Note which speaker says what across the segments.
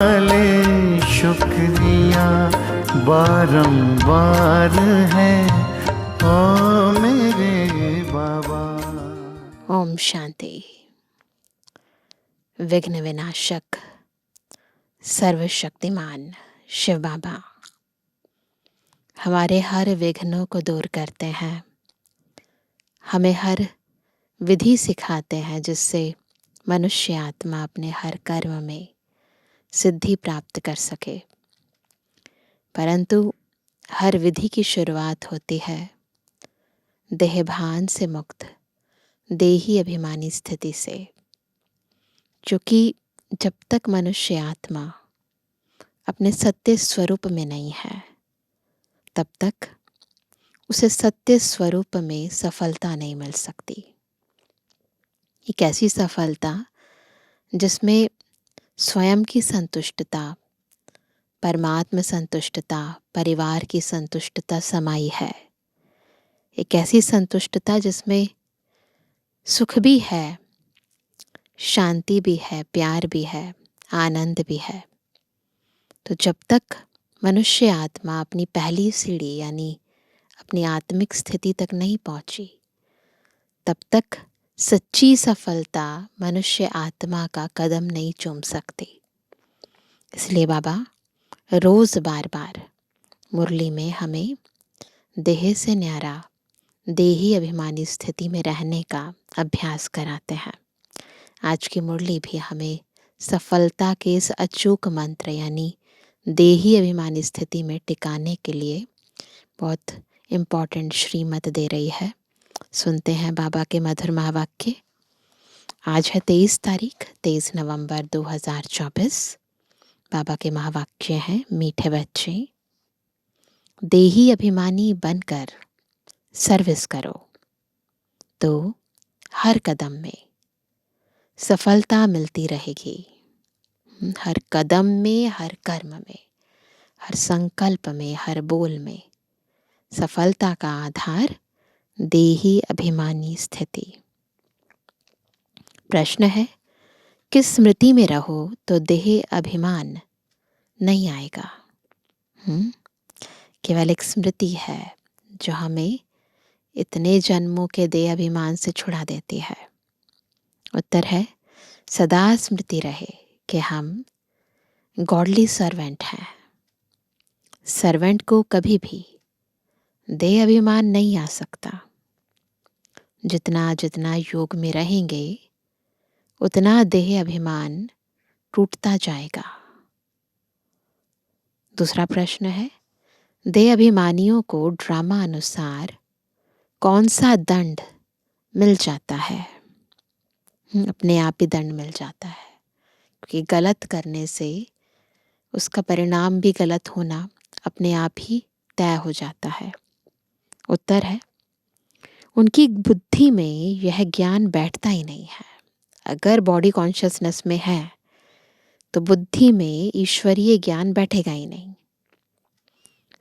Speaker 1: वाले शुक्रिया बारंबार है ओ मेरे बाबा।
Speaker 2: ओम शांति। विघ्न विनाशक सर्वशक्तिमान शिव बाबा हमारे हर विघ्नों को दूर करते हैं, हमें हर विधि सिखाते हैं जिससे मनुष्य आत्मा अपने हर कर्म में सिद्धि प्राप्त कर सके। परंतु हर विधि की शुरुआत होती है देहभान से मुक्त देही अभिमानी स्थिति से, क्योंकि जब तक मनुष्य आत्मा अपने सत्य स्वरूप में नहीं है तब तक उसे सत्य स्वरूप में सफलता नहीं मिल सकती। एक ऐसी सफलता जिसमें स्वयं की संतुष्टता, परमात्म संतुष्टता, परिवार की संतुष्टता समाई है। एक ऐसी संतुष्टता जिसमें सुख भी है, शांति भी है, प्यार भी है, आनंद भी है। तो जब तक मनुष्य आत्मा अपनी पहली सीढ़ी यानी अपनी आत्मिक स्थिति तक नहीं पहुंची तब तक सच्ची सफलता मनुष्य आत्मा का कदम नहीं चूम सकती। इसलिए बाबा रोज बार बार मुरली में हमें देह से न्यारा देही अभिमानी स्थिति में रहने का अभ्यास कराते हैं। आज की मुरली भी हमें सफलता के इस अचूक मंत्र यानी देही अभिमानी स्थिति में टिकाने के लिए बहुत इम्पोर्टेंट श्रीमत दे रही है। सुनते हैं बाबा के मधुर महावाक्य। आज है 23 नवंबर 2024। बाबा के महावाक्य हैं, मीठे बच्चे देही अभिमानी बनकर सर्विस करो तो हर कदम में सफलता मिलती रहेगी। हर कदम में, हर कर्म में, हर संकल्प में, हर बोल में सफलता का आधार देही अभिमानी स्थिति। प्रश्न है, किस स्मृति में रहो तो देह अभिमान नहीं आएगा? केवल एक स्मृति है जो हमें इतने जन्मों के देह अभिमान से छुड़ा देती है। उत्तर है, सदा स्मृति रहे कि हम गॉडली सर्वेंट हैं। सर्वेंट को कभी भी देह अभिमान नहीं आ सकता। जितना जितना योग में रहेंगे उतना देह अभिमान टूटता जाएगा। दूसरा प्रश्न है, देह अभिमानियों को ड्रामा अनुसार कौन सा दंड मिल जाता है? अपने आप ही दंड मिल जाता है, क्योंकि गलत करने से उसका परिणाम भी गलत होना अपने आप ही तय हो जाता है। उत्तर है, उनकी बुद्धि में यह ज्ञान बैठता ही नहीं है। अगर बॉडी कॉन्शियसनेस में है तो बुद्धि में ईश्वरीय ज्ञान बैठेगा ही नहीं।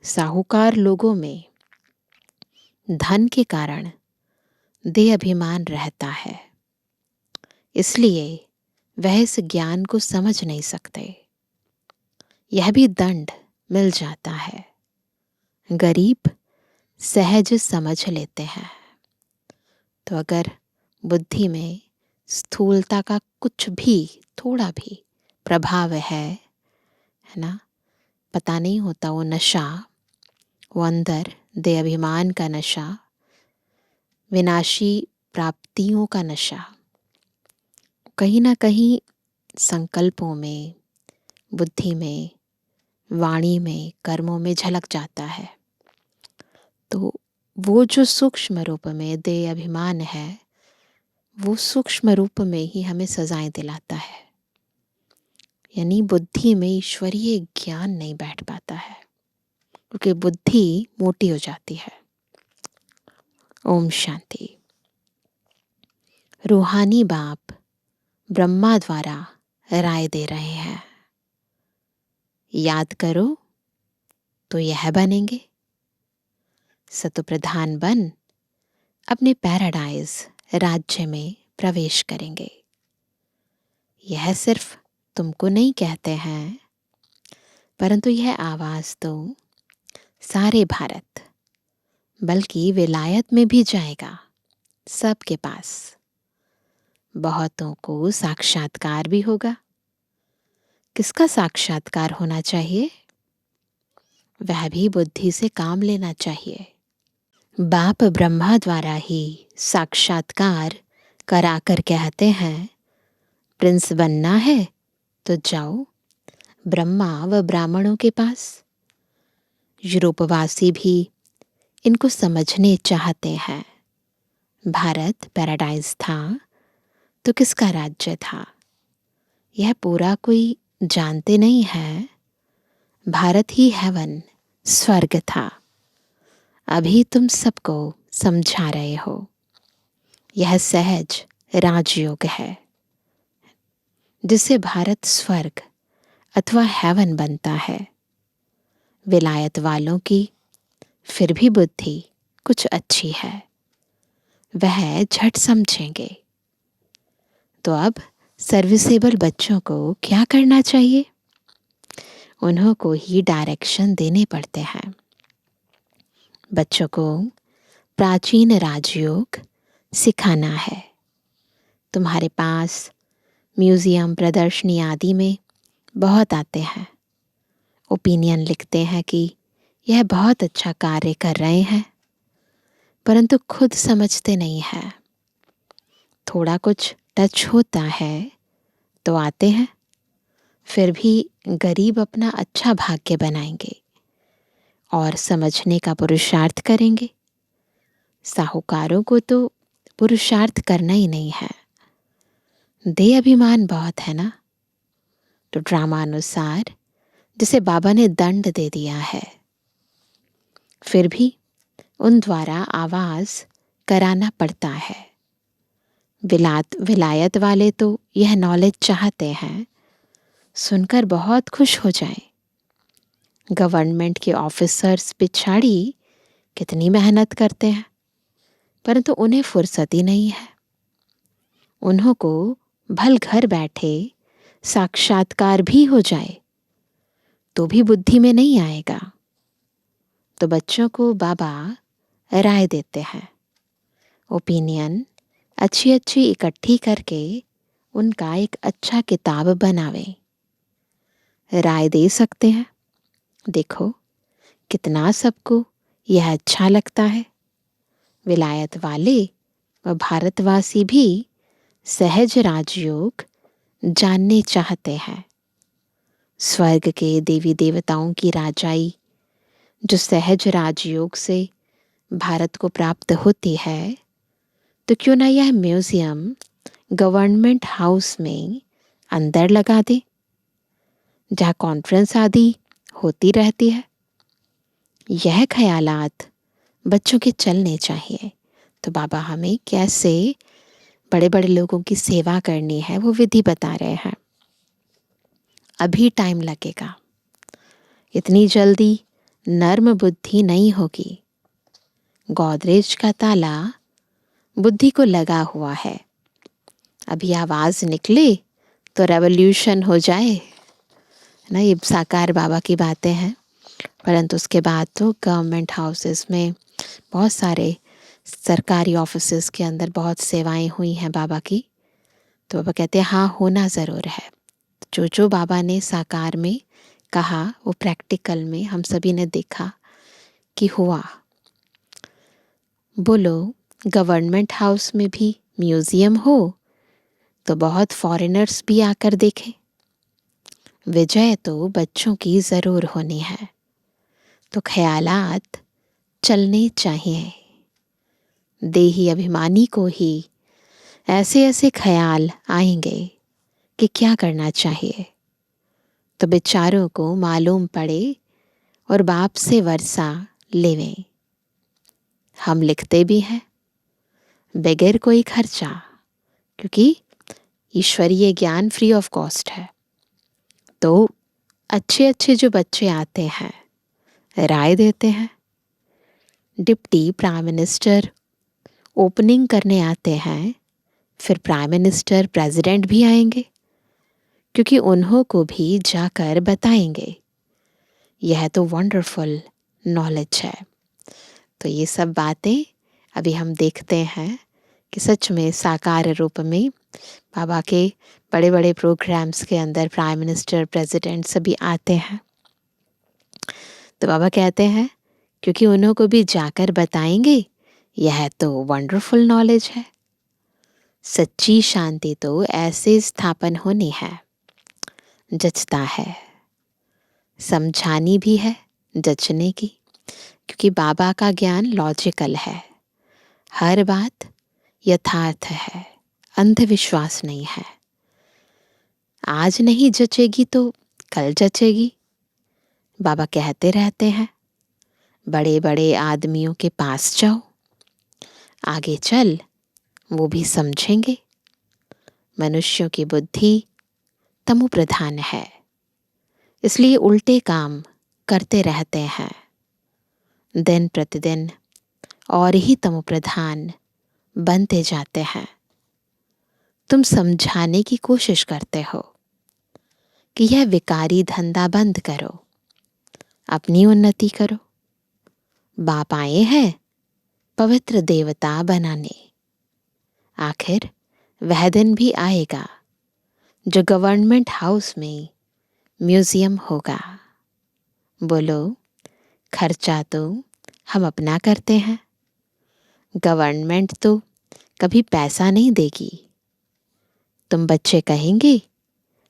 Speaker 2: साहूकार लोगों में धन के कारण देह अभिमान रहता है, इसलिए वह इस ज्ञान को समझ नहीं सकते। यह भी दंड मिल जाता है। गरीब सहज समझ लेते हैं। तो अगर बुद्धि में स्थूलता का कुछ भी, थोड़ा भी प्रभाव है ना, पता नहीं होता, वो नशा, वो अंदर देह अभिमान का नशा, विनाशी प्राप्तियों का नशा कहीं ना कहीं संकल्पों में, बुद्धि में, वाणी में, कर्मों में झलक जाता है। तो वो जो सूक्ष्म रूप में देह अभिमान है वो सूक्ष्म रूप में ही हमें सजाएं दिलाता है। यानी बुद्धि में ईश्वरीय ज्ञान नहीं बैठ पाता है, क्योंकि बुद्धि मोटी हो जाती है। ओम शांति। रूहानी बाप ब्रह्मा द्वारा राय दे रहे हैं, याद करो तो यह बनेंगे। सतोप्रधान बन अपने पैराडाइज राज्य में प्रवेश करेंगे। यह सिर्फ तुमको नहीं कहते हैं, परंतु यह आवाज़ तो सारे भारत बल्कि विलायत में भी जाएगा, सबके पास। बहुतों को साक्षात्कार भी होगा। किसका साक्षात्कार होना चाहिए? वह भी बुद्धि से काम लेना चाहिए। बाप ब्रह्मा द्वारा ही साक्षात्कार कराकर कहते हैं, प्रिंस बनना है तो जाओ ब्रह्मा व ब्राह्मणों के पास। यूरोपवासी भी इनको समझने चाहते हैं। भारत पैराडाइज था तो किसका राज्य था? यह पूरा कोई जानते नहीं है। भारत ही हेवन, स्वर्ग था। अभी तुम सबको समझा रहे हो। यह सहज राजयोग है जिससे भारत स्वर्ग अथवा हेवन बनता है। विलायत वालों की फिर भी बुद्धि कुछ अच्छी है, वह झट समझेंगे। तो अब सर्विसेबल बच्चों को क्या करना चाहिए? उन्हों को ही डायरेक्शन देने पड़ते हैं। बच्चों को प्राचीन राजयोग सिखाना है। तुम्हारे पास म्यूजियम, प्रदर्शनी आदि में बहुत आते हैं, ओपिनियन लिखते हैं कि यह बहुत अच्छा कार्य कर रहे हैं, परंतु खुद समझते नहीं है। थोड़ा कुछ टच होता है तो आते हैं, फिर भी गरीब अपना अच्छा भाग्य बनाएंगे और समझने का पुरुषार्थ करेंगे। साहूकारों को तो पुरुषार्थ करना ही नहीं है, दे अभिमान बहुत है ना। तो ड्रामा अनुसार जिसे बाबा ने दंड दे दिया है, फिर भी उन द्वारा आवाज कराना पड़ता है। विलायत वाले तो यह नॉलेज चाहते हैं, सुनकर बहुत खुश हो जाएं। गवर्नमेंट के ऑफिसर्स पिछाड़ी कितनी मेहनत करते हैं, परंतु उन्हें फुर्सत ही नहीं है। उन्हों को भल घर बैठे साक्षात्कार भी हो जाए तो भी बुद्धि में नहीं आएगा। तो बच्चों को बाबा राय देते हैं, ओपिनियन अच्छी अच्छी इकट्ठी करके उनका एक अच्छा किताब बनावे। राय दे सकते हैं, देखो कितना सबको यह अच्छा लगता है। विलायत वाले व भारतवासी भी सहज राजयोग जानने चाहते हैं। स्वर्ग के देवी देवताओं की राजाई जो सहज राजयोग से भारत को प्राप्त होती है, तो क्यों ना यह म्यूजियम गवर्नमेंट हाउस में अंदर लगा दे, जहाँ कॉन्फ्रेंस आदि होती रहती है। यह ख्यालात बच्चों के चलने चाहिए। तो बाबा हमें कैसे बड़े बड़े लोगों की सेवा करनी है वो विधि बता रहे हैं। अभी टाइम लगेगा, इतनी जल्दी नर्म बुद्धि नहीं होगी। गोदरेज का ताला बुद्धि को लगा हुआ है, अभी आवाज निकले तो रेवोल्यूशन हो जाए ना। ये साकार बाबा की बातें हैं, परंतु उसके बाद तो गवर्नमेंट हाउसेस में बहुत सारे सरकारी ऑफिसेस के अंदर बहुत सेवाएं हुई हैं बाबा की। तो बाबा कहते हैं हाँ, होना ज़रूर है। जो जो बाबा ने साकार में कहा वो प्रैक्टिकल में हम सभी ने देखा कि हुआ। बोलो गवर्नमेंट हाउस में भी म्यूजियम हो तो बहुत फॉरेनर्स भी आकर देखें। विजय तो बच्चों की ज़रूर होनी है। तो ख्यालात चलने चाहिए। देही अभिमानी को ही ऐसे ऐसे ख्याल आएंगे कि क्या करना चाहिए, तो बेचारों को मालूम पड़े और बाप से वर्षा लेवें। हम लिखते भी हैं बगैर कोई खर्चा, क्योंकि ईश्वरीय ज्ञान फ्री ऑफ कॉस्ट है। तो अच्छे अच्छे जो बच्चे आते हैं राय देते हैं। डिप्टी प्राइम मिनिस्टर ओपनिंग करने आते हैं, फिर प्राइम मिनिस्टर प्रेसिडेंट भी आएंगे, क्योंकि उन्हों को भी जाकर बताएंगे यह तो वंडरफुल नॉलेज है। तो ये सब बातें अभी हम देखते हैं कि सच में साकार रूप में बाबा के बड़े बड़े प्रोग्राम्स के अंदर प्राइम मिनिस्टर, प्रेसिडेंट सभी आते हैं। तो बाबा कहते हैं क्योंकि उन्हों को भी जाकर बताएंगे, यह तो वंडरफुल नॉलेज है। सच्ची शांति तो ऐसे स्थापन होनी है, जचता है, समझानी भी है, जचने की, क्योंकि बाबा का ज्ञान लॉजिकल है, हर बात यथार्थ है, अंधविश्वास नहीं है। आज नहीं जचेगी तो कल जचेगी। बाबा कहते रहते हैं, बड़े बड़े आदमियों के पास जाओ, आगे चल, वो भी समझेंगे। मनुष्यों की बुद्धि तमो प्रधान है, इसलिए उल्टे काम करते रहते हैं। दिन प्रतिदिन और ही तमो प्रधान बनते जाते हैं। तुम समझाने की कोशिश करते हो कि यह विकारी धंधा बंद करो, अपनी उन्नति करो। बाप आए हैं पवित्र देवता बनाने। आखिर वह दिन भी आएगा जो गवर्नमेंट हाउस में म्यूजियम होगा। बोलो, खर्चा तो हम अपना करते हैं, गवर्नमेंट तो कभी पैसा नहीं देगी। तुम बच्चे कहेंगे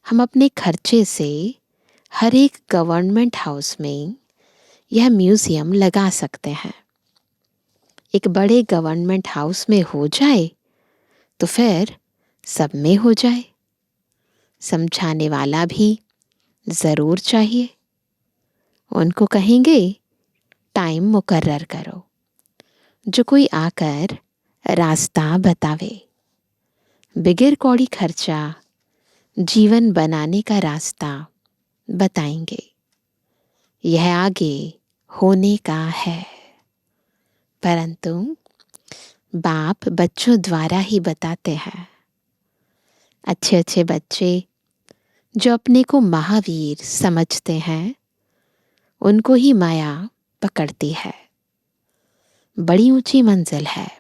Speaker 2: हम अपने खर्चे से हर एक गवर्नमेंट हाउस में यह म्यूजियम लगा सकते हैं। एक बड़े गवर्नमेंट हाउस में हो जाए तो फिर सब में हो जाए। समझाने वाला भी ज़रूर चाहिए। उनको कहेंगे टाइम मुकर्रर करो, जो कोई आकर रास्ता बतावे। बिगर कौड़ी खर्चा जीवन बनाने का रास्ता बताएंगे। यह आगे होने का है, परंतु बाप बच्चों द्वारा ही बताते हैं। अच्छे अच्छे बच्चे जो अपने को महावीर समझते हैं, उनको ही माया पकड़ती है। बड़ी ऊंची मंजिल है,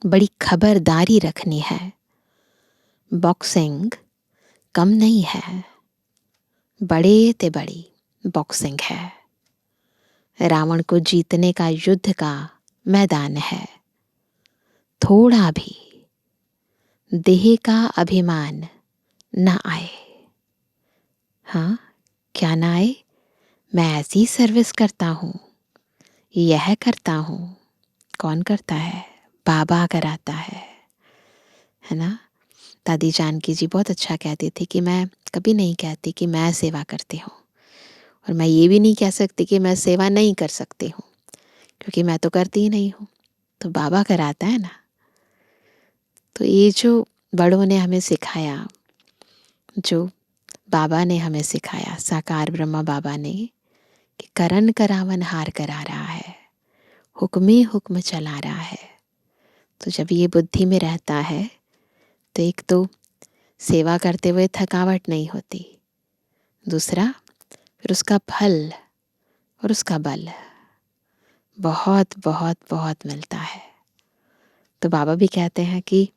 Speaker 2: बड़ी खबरदारी रखनी है। बॉक्सिंग कम नहीं है, बड़े ते बड़ी बॉक्सिंग है। रावण को जीतने का युद्ध का मैदान है। थोड़ा भी देह का अभिमान न आए। हाँ, क्या ना आए? मैं ऐसी सर्विस करता हूँ, यह करता हूँ। कौन करता है? बाबा कराता है ना। दादी जानकी जी बहुत अच्छा कहती थी कि मैं कभी नहीं कहती कि मैं सेवा करती हूँ, और मैं ये भी नहीं कह सकती कि मैं सेवा नहीं कर सकती हूँ, क्योंकि मैं तो करती ही नहीं हूँ। तो बाबा कराता है ना। तो ये जो बड़ों ने हमें सिखाया, जो बाबा ने हमें सिखाया, साकार ब्रह्मा बाबा ने, कि करन करावन हार करा रहा है, हुक्मी हुक्म चला रहा है। तो जब ये बुद्धि में रहता है तो एक तो सेवा करते हुए थकावट नहीं होती, दूसरा फिर उसका फल और उसका बल बहुत बहुत बहुत मिलता है। तो बाबा भी कहते हैं कि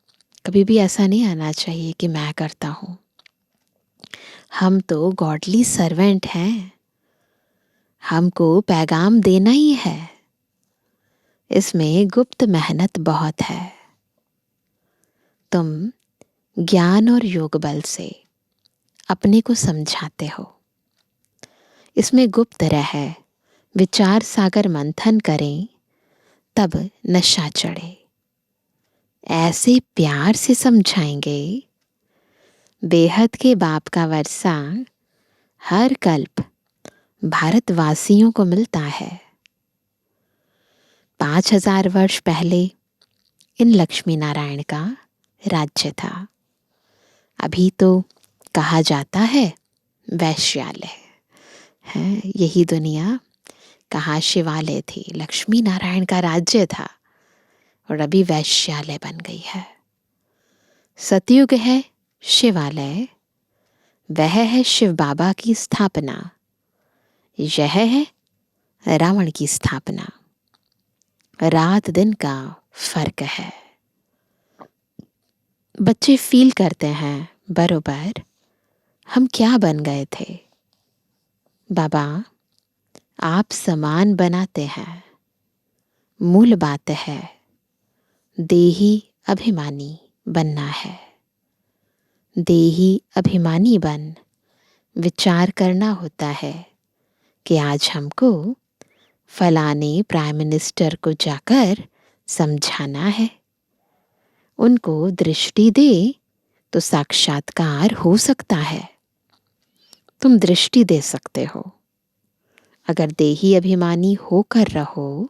Speaker 2: कभी भी ऐसा नहीं आना चाहिए कि मैं करता हूँ। हम तो गॉडली सर्वेंट हैं, हमको पैगाम देना ही है। इसमें गुप्त मेहनत बहुत है। तुम ज्ञान और योग बल से अपने को समझाते हो। इसमें गुप्त रह विचार सागर मंथन करें, तब नशा चढ़े। ऐसे प्यार से समझाएंगे, बेहद के बाप का वर्षा हर कल्प भारतवासियों को मिलता है। 5000 वर्ष पहले इन लक्ष्मी नारायण का राज्य था। अभी तो कहा जाता है वैश्यालय है। यही दुनिया कहाँ शिवालय थी, लक्ष्मी नारायण का राज्य था, और अभी वैश्यालय बन गई है। सतयुग है शिवालय, वह है शिव बाबा की स्थापना। यह है रावण की स्थापना। रात दिन का फर्क है। बच्चे फील करते हैं बरोबर हम क्या बन गए थे। बाबा आप समान बनाते हैं। मूल बात है देही अभिमानी बनना है। देही अभिमानी बन विचार करना होता है कि आज हमको फलाने प्राइम मिनिस्टर को जाकर समझाना है। उनको दृष्टि दे तो साक्षात्कार हो सकता है। तुम दृष्टि दे सकते हो। अगर देही अभिमानी होकर रहो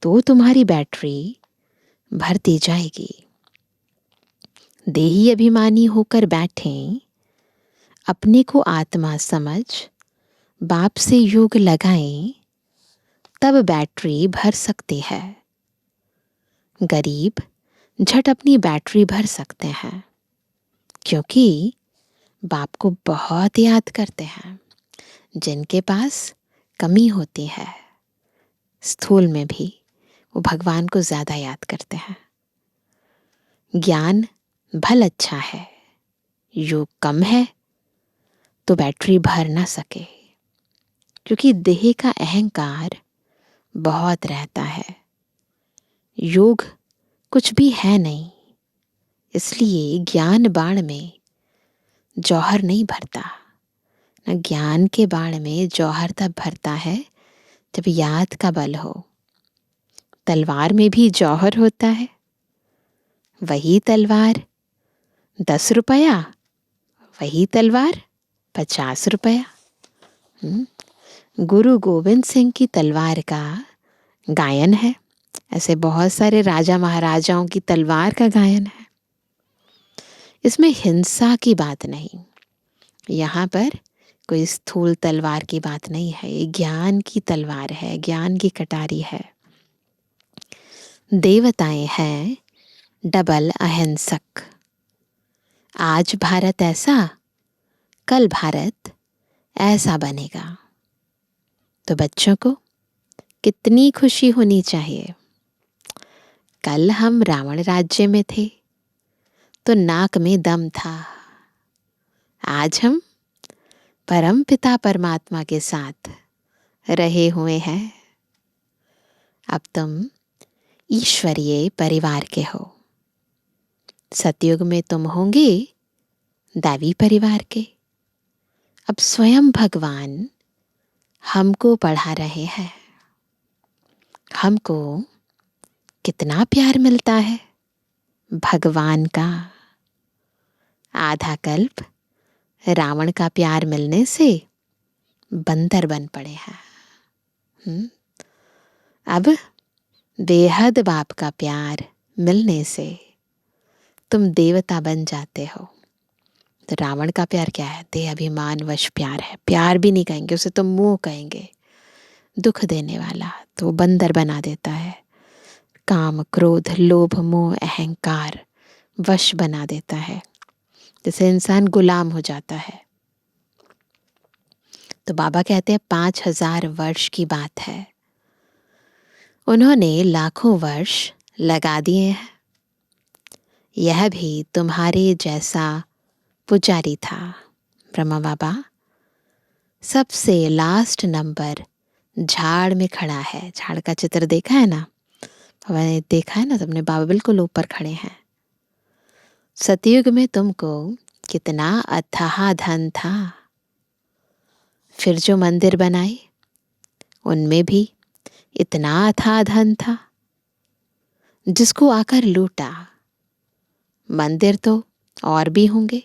Speaker 2: तो तुम्हारी बैटरी भरती जाएगी। देही अभिमानी होकर बैठें, अपने को आत्मा समझ बाप से योग लगाएं, तब बैटरी भर सकती है। गरीब झट अपनी बैटरी भर सकते हैं क्योंकि बाप को बहुत याद करते हैं। जिनके पास कमी होती है स्थूल में भी, वो भगवान को ज्यादा याद करते हैं। ज्ञान भल अच्छा है, योग कम है तो बैटरी भर ना सके क्योंकि देह का अहंकार बहुत रहता है। योग कुछ भी है नहीं, इसलिए ज्ञान बाण में जौहर नहीं भरता। न ज्ञान के बाण में जौहर तब भरता है जब याद का बल हो। तलवार में भी जौहर होता है। वही तलवार 10 रुपया, वही तलवार 50 रुपया। गुरु गोविंद सिंह की तलवार का गायन है। ऐसे बहुत सारे राजा महाराजाओं की तलवार का गायन है। इसमें हिंसा की बात नहीं। यहाँ पर कोई स्थूल तलवार की बात नहीं है। ये ज्ञान की तलवार है, ज्ञान की कटारी है। देवताएं हैं डबल अहिंसक। आज भारत ऐसा, कल भारत ऐसा बनेगा। तो बच्चों को कितनी खुशी होनी चाहिए। कल हम रावण राज्य में थे तो नाक में दम था। आज हम परम पिता परमात्मा के साथ रहे हुए हैं। अब तुम ईश्वरीय परिवार के हो। सतयुग में तुम होंगे दैवी परिवार के। अब स्वयं भगवान हमको पढ़ा रहे हैं। हमको कितना प्यार मिलता है भगवान का। आधा कल्प रावण का प्यार मिलने से बंदर बन पड़े हैं। अब बेहद बाप का प्यार मिलने से तुम देवता बन जाते हो। तो रावण का प्यार क्या है? देह अभिमान वश प्यार है। प्यार भी नहीं कहेंगे उसे, तो मोह कहेंगे, दुख देने वाला। तो बंदर बना देता है। काम क्रोध लोभ मोह अहंकार वश बना देता है, जैसे इंसान गुलाम हो जाता है। तो बाबा कहते हैं 5000 वर्ष की बात है, उन्होंने लाखों वर्ष लगा दिए हैं। यह भी तुम्हारे जैसा पुजारी था। ब्रह्मा बाबा सबसे लास्ट नंबर झाड़ में खड़ा है। झाड़ का चित्र देखा है ना? बाबा ने देखा है ना? तुमने बाबा बिल्कुल ऊपर खड़े हैं। सतयुग में तुमको कितना अथाह धन था। फिर जो मंदिर बनाए उनमें भी इतना अथाह धन था। जिसको आकर लूटा, मंदिर तो और भी होंगे,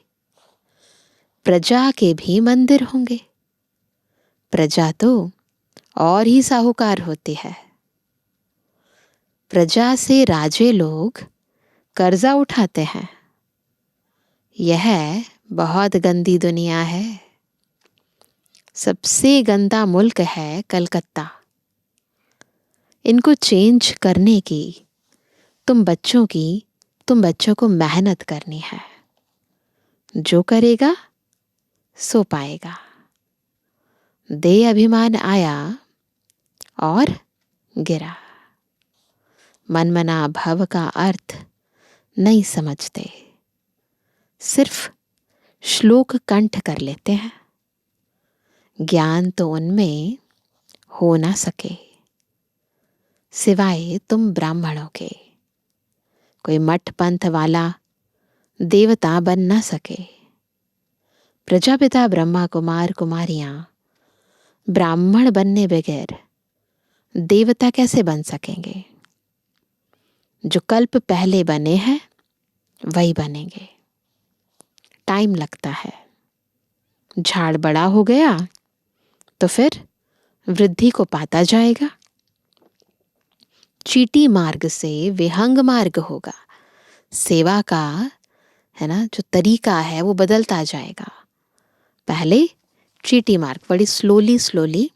Speaker 2: प्रजा के भी मंदिर होंगे। प्रजा तो और ही साहूकार होती है। प्रजा से राजे लोग कर्जा उठाते हैं। यह बहुत गंदी दुनिया है। सबसे गंदा मुल्क है कलकत्ता। इनको चेंज करने की तुम बच्चों को मेहनत करनी है। जो करेगा सो पाएगा। दे अभिमान आया और गिरा। मनमना भव का अर्थ नहीं समझते, सिर्फ श्लोक कंठ कर लेते हैं। ज्ञान तो उनमें हो ना सके सिवाय तुम ब्राह्मणों के। कोई मठ पंथ वाला देवता बन ना सके। प्रजापिता ब्रह्मा कुमार कुमारियां ब्राह्मण बनने बगैर देवता कैसे बन सकेंगे? जो कल्प पहले बने हैं वही बनेंगे। टाइम लगता है। झाड़ बड़ा हो गया तो फिर वृद्धि को पाता जाएगा। चीटी मार्ग से विहंग मार्ग होगा। सेवा का है ना जो तरीका है वो बदलता जाएगा। पहले चीटी मार्ग बड़ी स्लोली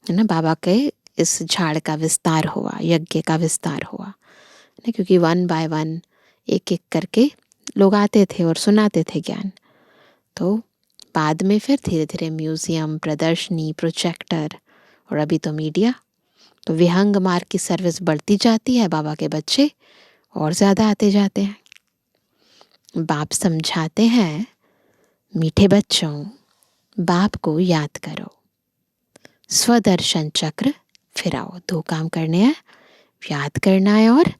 Speaker 2: है ना बाबा के इस झाड़ का विस्तार हुआ, यज्ञ का विस्तार हुआ ना, क्योंकि 1 बाय 1 एक एक करके लोग आते थे और सुनाते थे ज्ञान। तो बाद में फिर धीरे धीरे म्यूजियम, प्रदर्शनी, प्रोजेक्टर और अभी तो मीडिया। तो विहंग मार्ग की सर्विस बढ़ती जाती है। बाबा के बच्चे और ज़्यादा आते जाते हैं। बाप समझाते हैं, मीठे बच्चों बाप को याद करो, स्वदर्शन चक्र फिराओ। 2 काम करने हैं, याद करना है और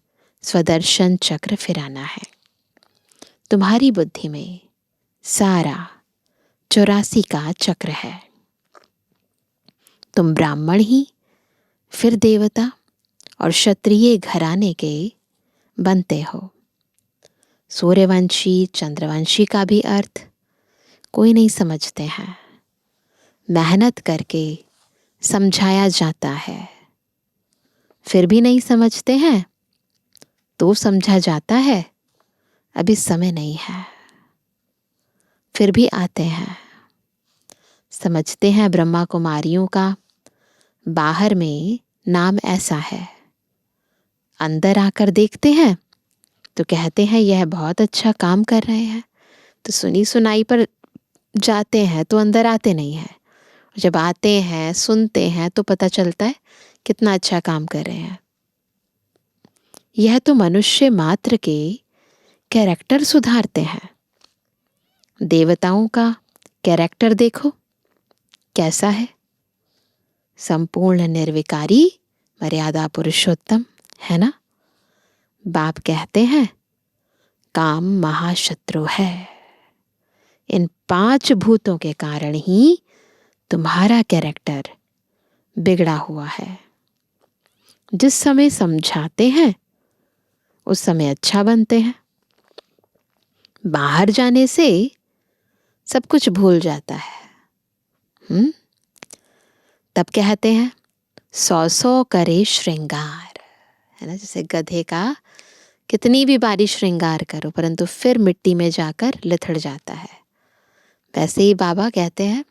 Speaker 2: स्वदर्शन चक्र फिराना है। तुम्हारी बुद्धि में सारा 84 का चक्र है। तुम ब्राह्मण ही फिर देवता और क्षत्रिय घराने के बनते हो। सूर्यवंशी, चंद्रवंशी का भी अर्थ कोई नहीं समझते हैं। मेहनत करके समझाया जाता है, फिर भी नहीं समझते हैं तो समझा जाता है अभी समय नहीं है। फिर भी आते हैं, समझते हैं ब्रह्मा कुमारियों का बाहर में नाम ऐसा है। अंदर आकर देखते हैं तो कहते हैं यह बहुत अच्छा काम कर रहे हैं। तो सुनी सुनाई पर जाते हैं तो अंदर आते नहीं हैं। जब आते हैं, सुनते हैं तो पता चलता है कितना अच्छा काम कर रहे हैं। यह तो मनुष्य मात्र के कैरेक्टर सुधारते हैं। देवताओं का कैरेक्टर देखो कैसा है। संपूर्ण निर्विकारी मर्यादा पुरुषोत्तम है ना। बाप कहते हैं काम महाशत्रु है। इन 5 भूतों के कारण ही तुम्हारा कैरेक्टर बिगड़ा हुआ है। जिस समय समझाते हैं उस समय अच्छा बनते हैं। बाहर जाने से सब कुछ भूल जाता है। तब कहते हैं 100 करे श्रृंगार, है ना। जैसे गधे का कितनी भी बारी श्रृंगार करो परंतु फिर मिट्टी में जाकर लिथड़ जाता है। वैसे ही बाबा कहते हैं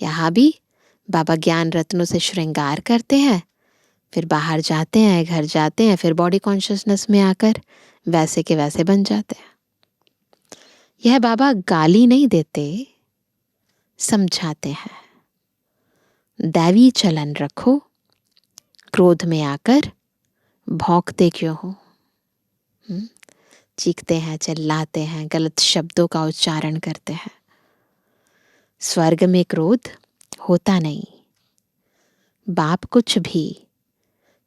Speaker 2: यहाँ भी बाबा ज्ञान रत्नों से श्रृंगार करते हैं, फिर बाहर जाते हैं, घर जाते हैं, फिर बॉडी कॉन्शियसनेस में आकर वैसे के वैसे बन जाते हैं। यह बाबा गाली नहीं देते, समझाते हैं। दैवी चलन रखो, क्रोध में आकर भौंकते क्यों हो। चीखते हैं, चिल्लाते हैं, गलत शब्दों का उच्चारण करते हैं। स्वर्ग में क्रोध होता नहीं। बाप कुछ भी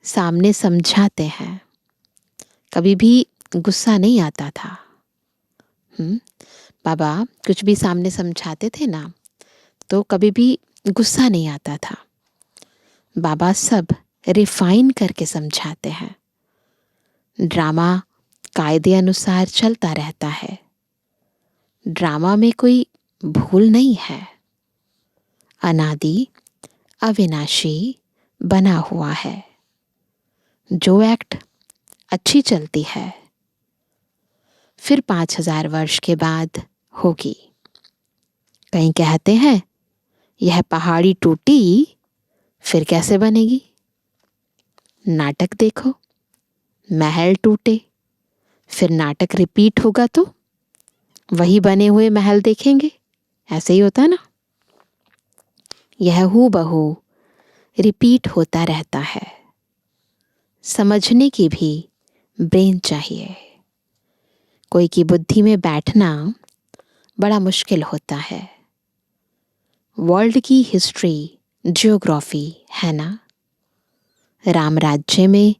Speaker 2: सामने समझाते हैं, कभी भी गुस्सा नहीं आता था। बाबा कुछ भी सामने समझाते थे ना तो कभी भी गुस्सा नहीं आता था। बाबा सब रिफाइन करके समझाते हैं। ड्रामा कायदे अनुसार चलता रहता है। ड्रामा में कोई भूल नहीं है। अनादि अविनाशी बना हुआ है। जो एक्ट अच्छी चलती है फिर 5000 वर्ष के बाद होगी। कहीं कहते हैं यह पहाड़ी टूटी फिर कैसे बनेगी। नाटक देखो, महल टूटे फिर नाटक रिपीट होगा तो वही बने हुए महल देखेंगे। ऐसे ही होता ना। यह हूबहू रिपीट होता रहता है। समझने की भी ब्रेन चाहिए। कोई की बुद्धि में बैठना बड़ा मुश्किल होता है। वर्ल्ड की हिस्ट्री, जियोग्राफी है ना। राम राज्य में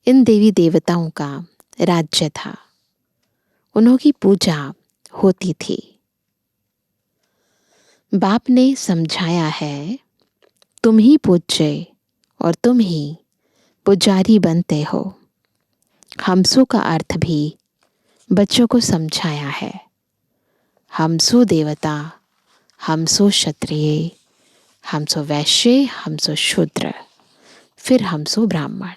Speaker 2: इन देवी देवताओं का राज्य था। उन्हों की पूजा होती थी। बाप ने समझाया है, तुम ही पूज्य और तुम ही पुजारी बनते हो। हमसु का अर्थ भी बच्चों को समझाया है। हमसु देवता, हमसु क्षत्रिय, हमसु वैश्य, हमसु शूद्र, फिर हमसु ब्राह्मण।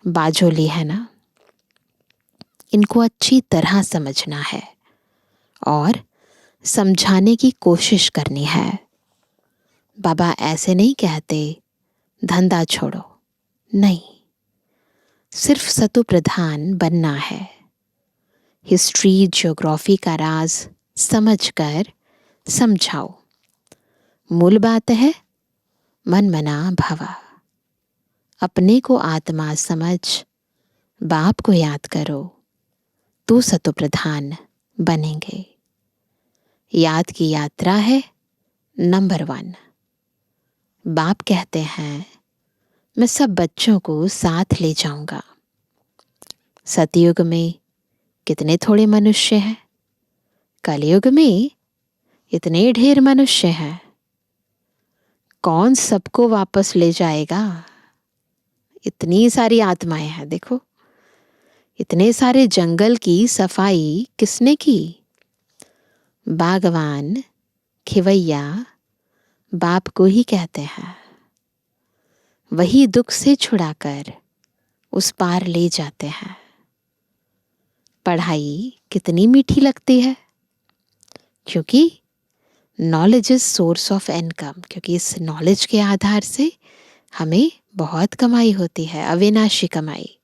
Speaker 2: बाजोली है ना। इनको अच्छी तरह समझना है और समझाने की कोशिश करनी है। बाबा ऐसे नहीं कहते धंधा छोड़ो, नहीं, सिर्फ सतु प्रधान बनना है। हिस्ट्री, ज्योग्राफी का राज समझकर समझाओ। मूल बात है मन मना भवा। अपने को आत्मा समझ बाप को याद करो तो सतु प्रधान बनेंगे। याद की यात्रा है नंबर 1। बाप कहते हैं मैं सब बच्चों को साथ ले जाऊंगा। सतयुग में कितने थोड़े मनुष्य हैं, कलयुग में इतने ढेर मनुष्य हैं। कौन सबको वापस ले जाएगा? इतनी सारी आत्माएं हैं। देखो, इतने सारे जंगल की सफाई किसने की? बागवान, खिवैया बाप को ही कहते हैं। वही दुख से छुड़ाकर उस पार ले जाते हैं। पढ़ाई कितनी मीठी लगती है, क्योंकि knowledge is source of income. क्योंकि इस नॉलेज के आधार से हमें बहुत कमाई होती है, अविनाशी कमाई।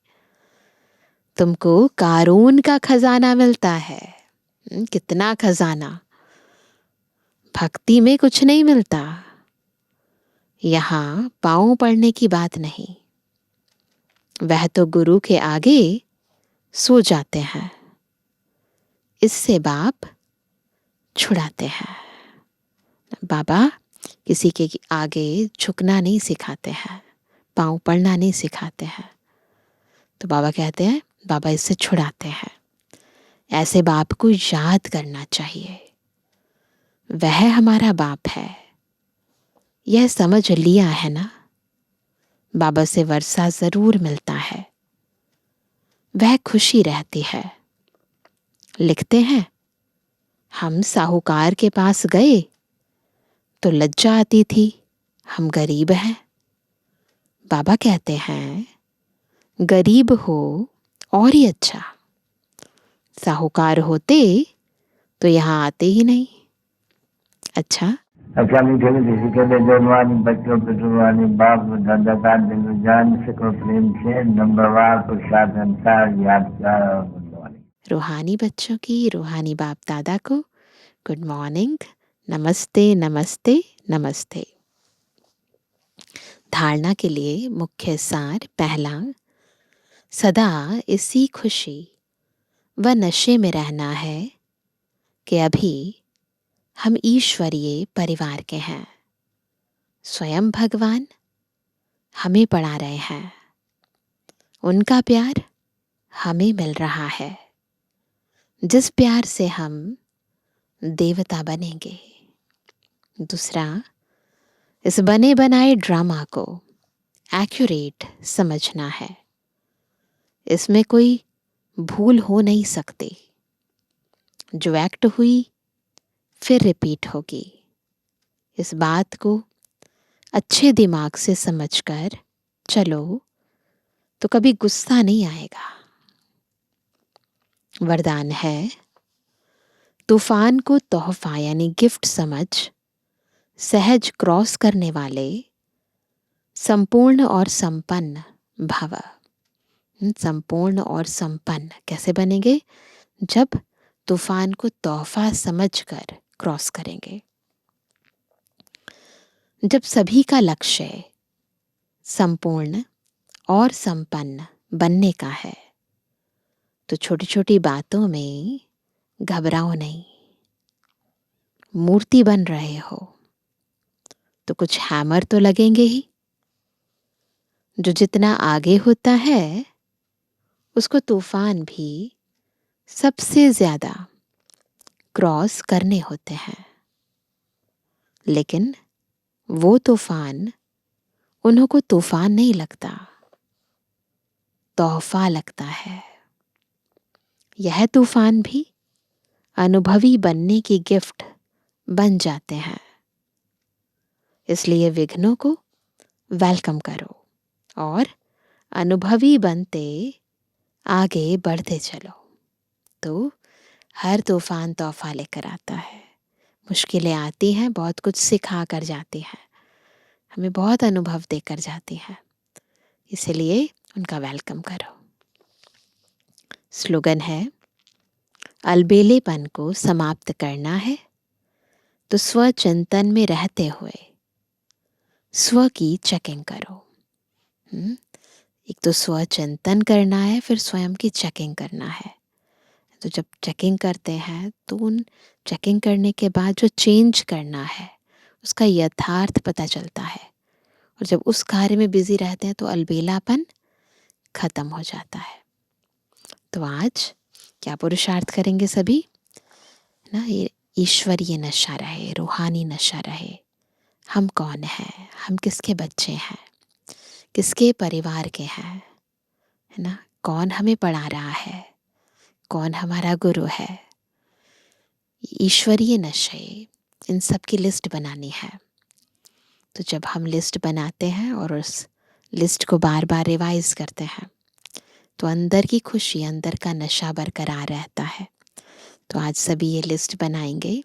Speaker 2: तुमको कारून का खजाना मिलता है। कितना खजाना। भक्ति में कुछ नहीं मिलता। यहाँ पाँव पड़ने की बात नहीं। वह तो गुरु के आगे सो जाते हैं। इससे बाप छुड़ाते हैं। बाबा किसी के आगे झुकना नहीं सिखाते हैं, पाँव पड़ना नहीं सिखाते हैं। तो बाबा कहते हैं, बाबा इससे छुड़ाते हैं। ऐसे बाप को याद करना चाहिए। वह हमारा बाप है। यह समझ लिया है ना। बाबा से वर्षा जरूर मिलता है, वह खुशी रहती है। लिखते हैं, हम साहूकार के पास गए तो लज्जा आती थी, हम गरीब हैं। बाबा कहते हैं, गरीब हो और ही अच्छा। साहूकार होते तो यहाँ आते ही नहीं। अच्छा,
Speaker 3: मीठे मीठे के लिए जन्मानी बच्चों पे जुर्मानी बाप दादा दिल जान सको प्रेम से नंबरवार प्रसाद अंसार यादगार और बुद्धवानी।
Speaker 2: रूहानी बच्चों की रूहानी बाप दादा को गुड मॉर्निंग, नमस्ते नमस्ते नमस्ते। धारणा के लिए मुख्य सार पहला, सदा इसी खुशी व नशे में रहना है कि अभी हम ईश्वरीय परिवार के हैं। स्वयं भगवान हमें पढ़ा रहे हैं। उनका प्यार हमें मिल रहा है, जिस प्यार से हम देवता बनेंगे। दूसरा, इस बने बनाए ड्रामा को एक्यूरेट समझना है। इसमें कोई भूल हो नहीं सकती। जो एक्ट हुई फिर रिपीट होगी। इस बात को अच्छे दिमाग से समझकर चलो तो कभी गुस्सा नहीं आएगा। वरदान है, तूफान को तोहफा यानी गिफ्ट समझ सहज क्रॉस करने वाले संपूर्ण और संपन्न भव। संपूर्ण और संपन्न कैसे बनेंगे? जब तूफान को तोहफा समझकर क्रॉस करेंगे। जब सभी का लक्ष्य संपूर्ण और संपन्न बनने का है, तो छोटी छोटी बातों में घबराओ नहीं। मूर्ति बन रहे हो तो कुछ हैमर तो लगेंगे ही। जो जितना आगे होता है उसको तूफान भी सबसे ज्यादा क्रॉस करने होते हैं, लेकिन वो तूफान उन्हों को तूफान नहीं लगता, तोहफा लगता है। यह तूफान भी अनुभवी बनने की गिफ्ट बन जाते हैं। इसलिए विघ्नों को वेलकम करो और अनुभवी बनते आगे बढ़ते चलो। तो हर तूफान तोहफा लेकर आता है। मुश्किलें आती हैं, बहुत कुछ सिखा कर जाती हैं, हमें बहुत अनुभव देकर जाती हैं, इसलिए उनका वेलकम करो। स्लोगन है, अलबेलेपन को समाप्त करना है तो स्व चिंतन में रहते हुए स्व की चेकिंग करो। एक तो स्व चिंतन करना है, फिर स्वयं की चेकिंग करना है। तो जब चेकिंग करते हैं तो उन चेकिंग करने के बाद जो चेंज करना है उसका यथार्थ पता चलता है, और जब उस कार्य में बिजी रहते हैं तो अलबेलापन खत्म हो जाता है। तो आज क्या पुरुषार्थ करेंगे सभी ना, ये ईश्वरीय नशा रहे, रूहानी नशा रहे। हम कौन हैं, हम किसके बच्चे हैं, किसके परिवार के हैं, है ना, कौन हमें पढ़ा रहा है, कौन हमारा गुरु है। ईश्वरीय नशे, इन सब की लिस्ट बनानी है। तो जब हम लिस्ट बनाते हैं और उस लिस्ट को बार बार रिवाइज करते हैं तो अंदर की खुशी, अंदर का नशा बरकरार रहता है। तो आज सभी ये लिस्ट बनाएंगे,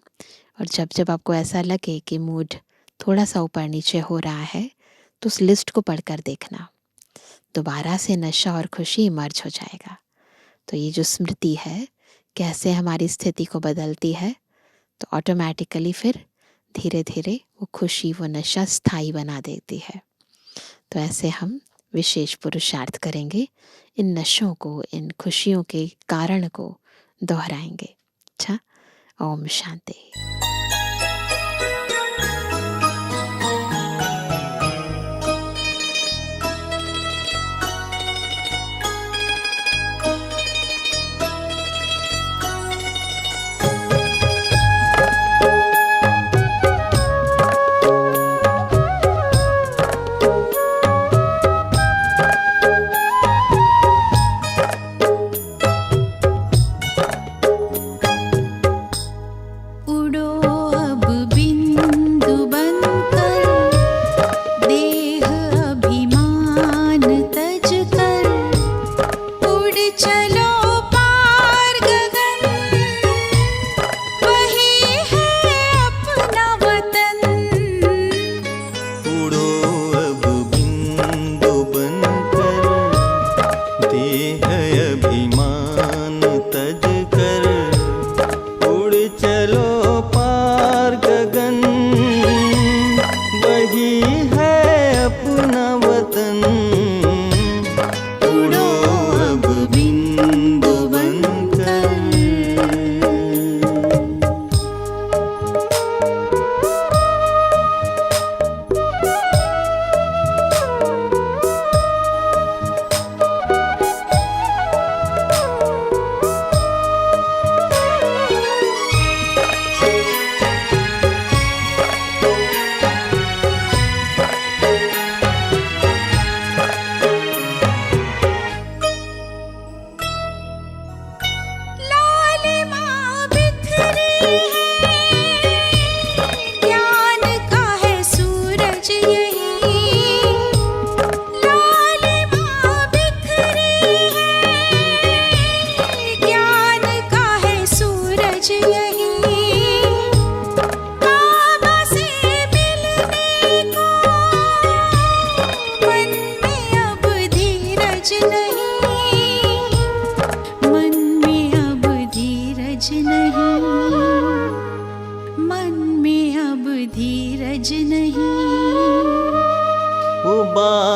Speaker 2: और जब जब आपको ऐसा लगे कि मूड थोड़ा सा ऊपर नीचे हो रहा है तो उस लिस्ट को पढ़कर देखना, दोबारा से नशा और खुशी इमर्ज हो जाएगा। तो ये जो स्मृति है कैसे हमारी स्थिति को बदलती है, तो ऑटोमेटिकली फिर धीरे धीरे वो खुशी, वो नशा स्थायी बना देती है। तो ऐसे हम विशेष पुरुषार्थ करेंगे, इन नशों को, इन खुशियों के कारण को दोहराएंगे। अच्छा, ओम शांति।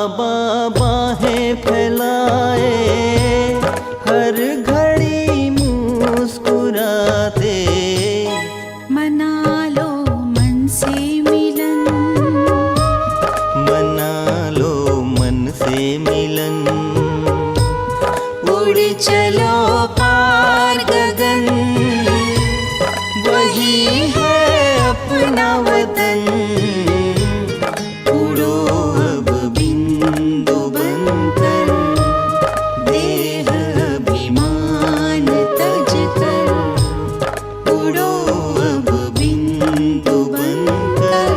Speaker 1: बाबा बाहें फैलाए, हर घड़ी मुस्कुराते।
Speaker 4: मना लो मन से मिलन,
Speaker 1: मना लो मन से मिलन।
Speaker 4: उड़ चलो पार गगन, वही है अपना वतन। उड़ो अब बिंदु बनकर, देह अभिमान तज कर। उड़ो अब बिंदु बनकर।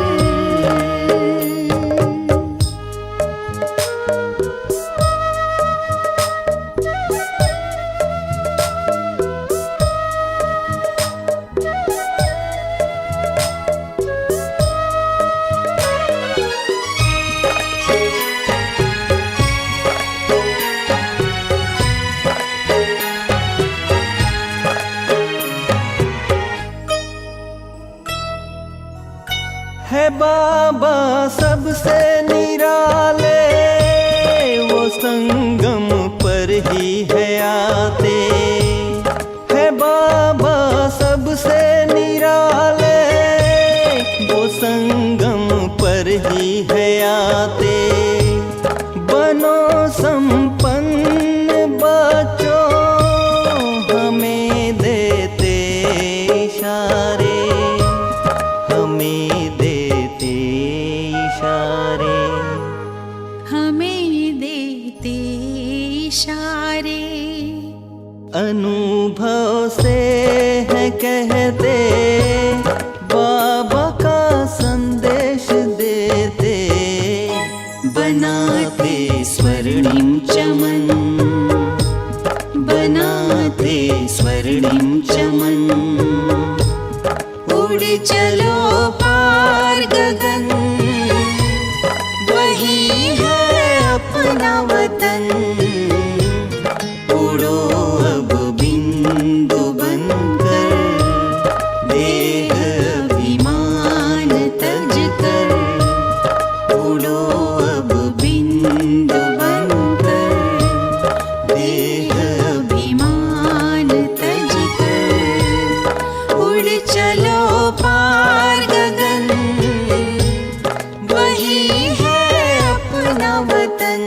Speaker 1: है बाबा सबसे निराले, वो संगम पर ही है आते। है बाबा सबसे निराले, वो संगम पर ही है आते। बनो संपन्न बच्चों, हमें देते इशारे, हमें देते इशारे।
Speaker 4: हमें देते इशारे।
Speaker 1: अनुभव से है कहते, बाबा का संदेश देते।
Speaker 4: बनाते स्वर्णिम चमन, बनाते स्वर्णिम चमन। उड़ चलो पार गगन, वही है अपना वतन। उड़ो अब बिंदु बनकर, देह अभिमान तज कर। उड़ो अब बिंदु बनकर, देह अभिमान तज कर। उड़ चलो पार गगन, वही है अपना वतन।